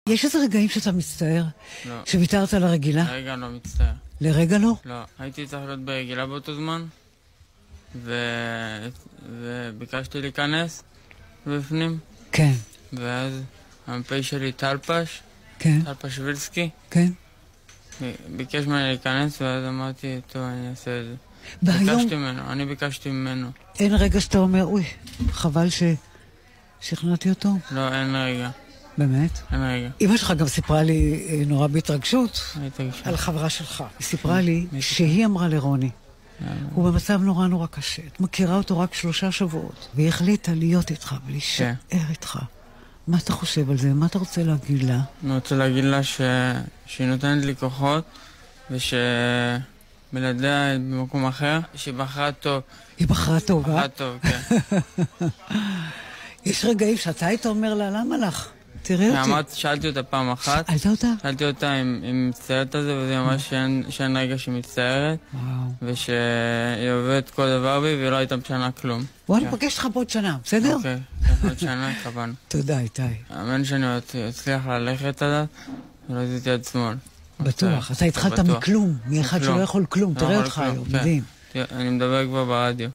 יש איזה רגעים שאתה מצטער? לא. שוויתרת על הרגילה? לרגע לא מצטער. לרגע לא? לא. הייתי צריך להיות ברגילה באותו זמן, וביקשתי להיכנס בפנים. כן. ואז המ"פ שלי טלפש, כן. טלפש וילסקי, כן. ביקש ממני להיכנס, ואז אמרתי, טוב, אני אעשה את זה. אני ביקשתי ממנו. אין רגע שאתה אומר, אוי, חבל ששכנעתי אותו? לא, אין רגע. באמת? אין רגע. אמא שלך גם סיפרה לי נורא בהתרגשות על חברה שלך. היא סיפרה לי שהיא אמרה לרוני, הוא במצב נורא נורא קשה. את מכירה אותו רק 3 שבועות, והיא החליטה להיות איתך ולהישאר איתך. מה אתה חושב על זה? מה אתה רוצה להגיד לה? אני רוצה להגיד לה שהיא נותנת לי כוחות, ושבלעדיה במקום אחר, שהיא בחרה טוב. היא בחרה טוב, בחרה טוב, כן. יש רגעים שאתה היית אומר לה, למה לך? תראה אותי. שאלתי אותה פעם אחת. שאלת אותה? שאלתי אותה אם היא מצטערת על זה, וזה ממש שאין רגע שהיא מצטערת. ושהיא עובדת כל דבר בי, והיא לא הייתה משנה כלום. בוא נפגש אותך בעוד שנה, בסדר? אוקיי, עוד שנה כוון. תודה, איתי. אמן שאני אצליח ללכת עליו, ולא עשיתי עד שמאל. בטוח, אתה התחלת מכלום, מאחד שלא יכול כלום, תראה אותך היום, מדהים. אני מדבר כבר ברדיו.